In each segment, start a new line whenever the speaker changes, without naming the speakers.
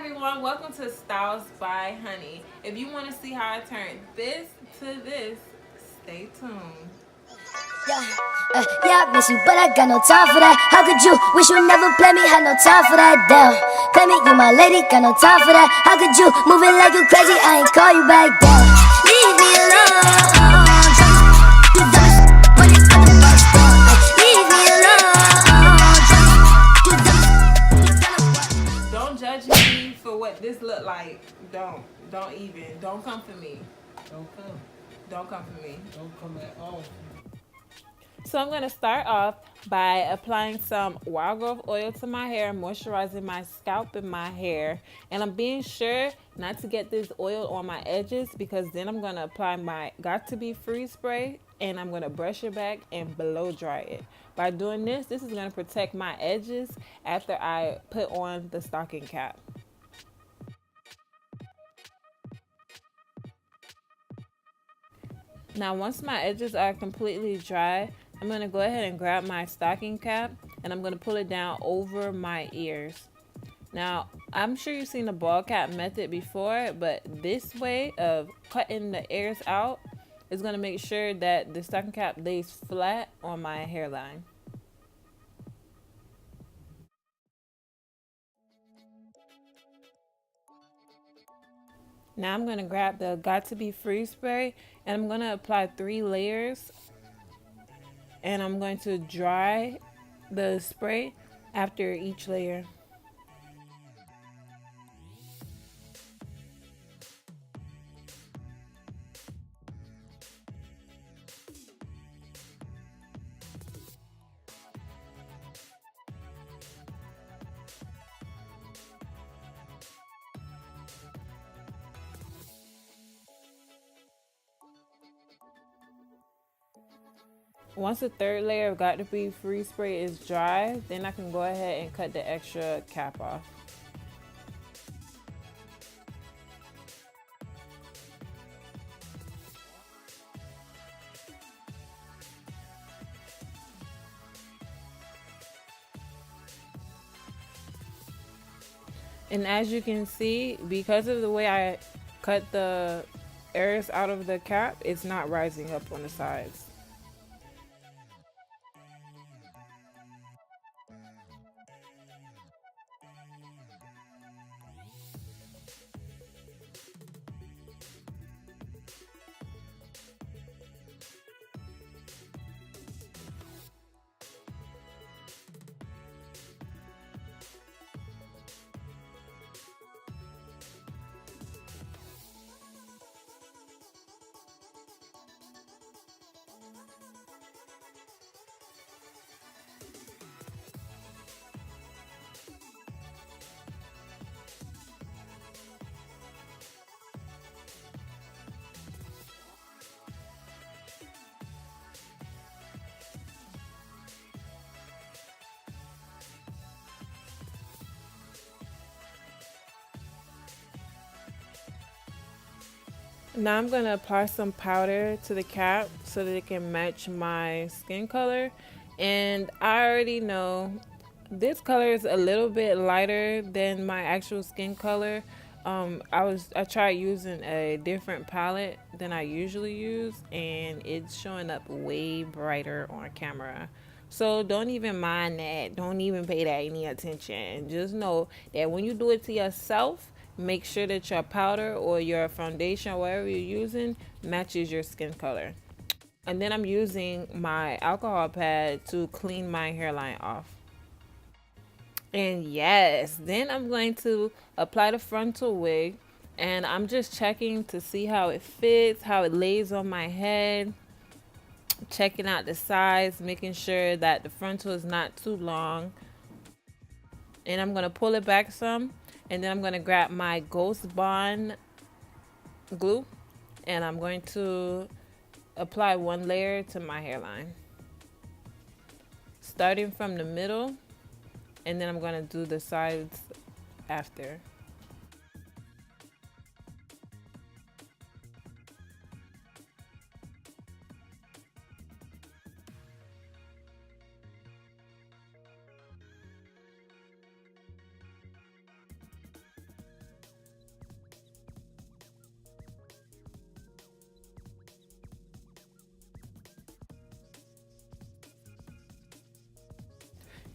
everyone, welcome to Styles by Honey. If you want to see how I turn this to this, stay tuned.
Yeah, I miss you, but I got no time for that. How could you wish you never play me? Had no time for that. Damn, play me, you my lady, got no time for that. How could you move it like you crazy? I ain't call you back down. Leave me alone. You done when you got the bus down. Leave me alone.
Don't judge me for what this look like. Don't come for me. Don't come for me.
Don't come at all.
So I'm going to start off by applying some wild growth oil to my hair, moisturizing my scalp and my hair. And I'm being sure not to get this oil on my edges because then I'm going to apply my Got To Be Free spray and I'm going to brush it back and blow dry it. By doing this is going to protect my edges after I put on the stocking cap. Now once my edges are completely dry, I'm going to go ahead and grab my stocking cap and I'm going to pull it down over my ears. Now, I'm sure you've seen the ball cap method before, but this way of cutting the ears out is going to make sure that the stocking cap lays flat on my hairline. Now I'm going to grab the Got To Be Free spray and I'm going to apply 3 layers. And I'm going to dry the spray after each layer. Once the 3rd layer of Got To Be Free spray is dry, then I can go ahead and cut the extra cap off. And as you can see, because of the way I cut the airs out of the cap, it's not rising up on the sides. Now I'm going to apply some powder to the cap so that it can match my skin color. And I already know this color is a little bit lighter than my actual skin color. I tried using a different palette than I usually use and it's showing up way brighter on camera. So don't even mind that. Don't even pay that any attention. Just know that when you do it to yourself, make sure that your powder or your foundation, whatever you're using, matches your skin color. And then I'm using my alcohol pad to clean my hairline off. And yes, then I'm going to apply the frontal wig. And I'm just checking to see how it fits, how it lays on my head. Checking out the size, making sure that the frontal is not too long. And I'm going to pull it back some. And then I'm going to grab my GhostBond glue and I'm going to apply 1 layer to my hairline. Starting from the middle and then I'm going to do the sides after.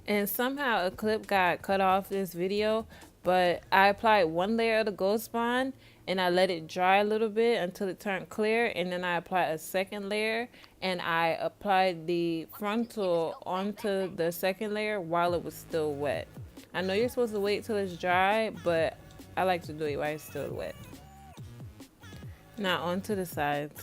And somehow a clip got cut off this video, but I applied one layer of the GhostBond and I let it dry a little bit until it turned clear, and then I applied a second layer and I applied the frontal onto the second layer while it was still wet. I know you're supposed to wait till it's dry, but I like to do it while it's still wet. Now onto the sides.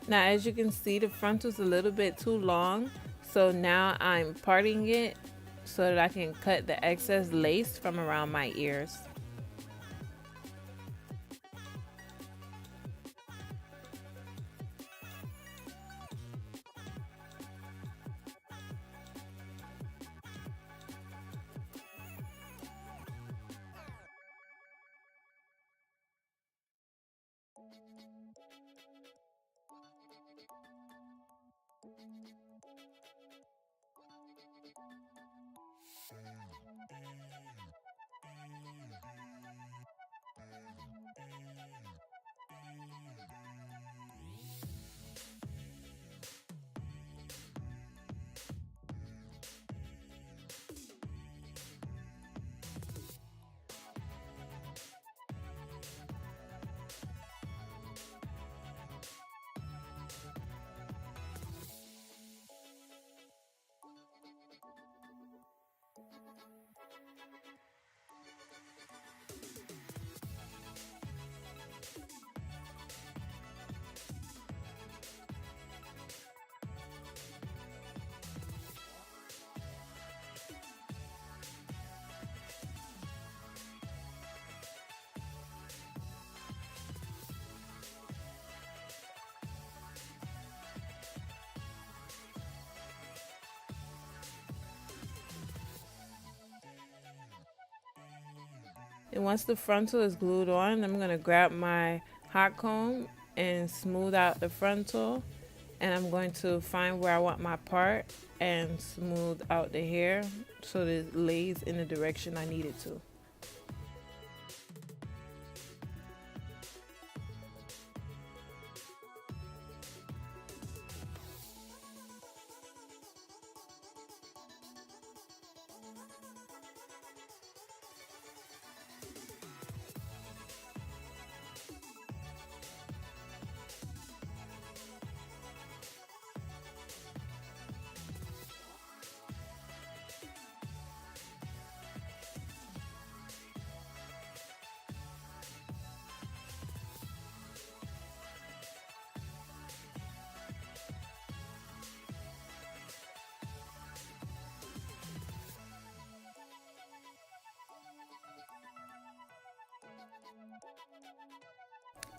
Now as you can see, the frontal's a little bit too long, so now I'm parting it so that I can cut the excess lace from around my ears. And once the frontal is glued on, I'm going to grab my hot comb and smooth out the frontal. And I'm going to find where I want my part and smooth out the hair so that it lays in the direction I need it to.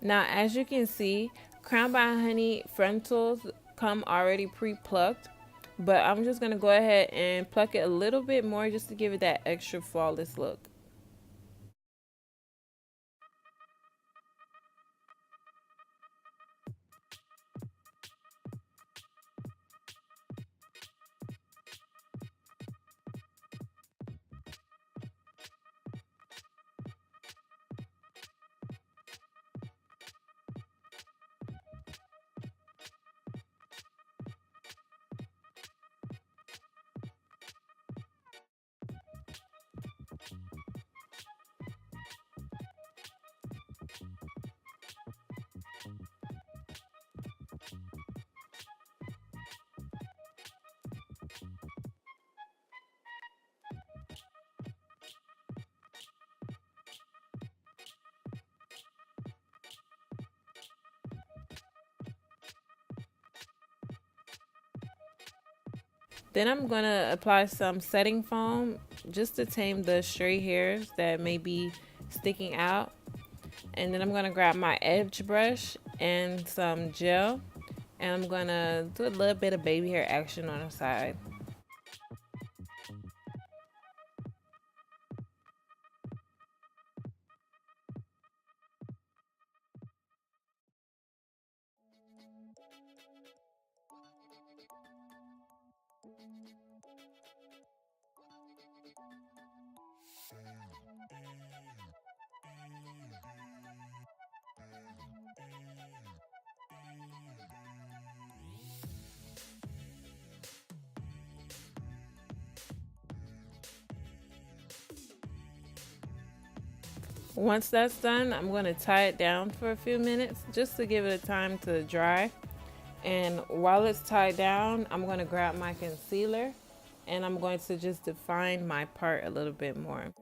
Now, as you can see, CrownedByHoney frontals come already pre-plucked, but I'm just going to go ahead and pluck it a little bit more just to give it that extra flawless look. Then I'm going to apply some setting foam just to tame the stray hairs that may be sticking out. And then I'm going to grab my edge brush and some gel, and I'm gonna do a little bit of baby hair action on the side. Once that's done, I'm going to tie it down for a few minutes just to give it a time to dry. And while it's tied down, I'm going to grab my concealer and I'm going to just define my part a little bit more.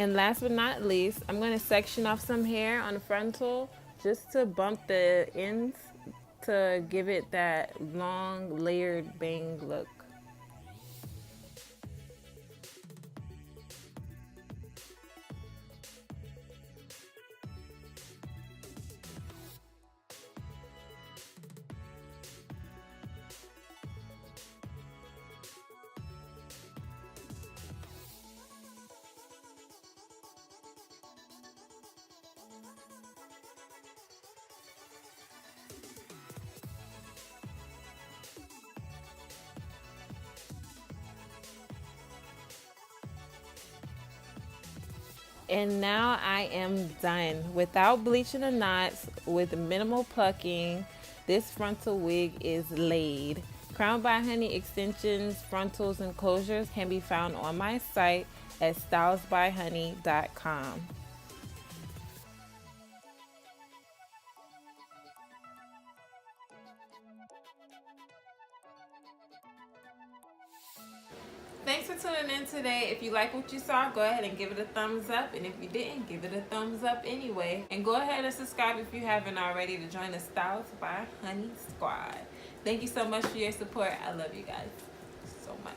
And last but not least, I'm going to section off some hair on the frontal just to bump the ends to give it that long layered bang look. And now I am done. Without bleaching the knots, with minimal plucking, this frontal wig is laid. Crowned by Honey extensions, frontals, and closures can be found on my site at stylesbyhoney.com. Thanks for tuning in today. If you like what you saw, go ahead and give it a thumbs up. And if you didn't, give it a thumbs up anyway. And go ahead and subscribe if you haven't already to join the Styles by Honey squad. Thank you so much for your support. I love you guys so much.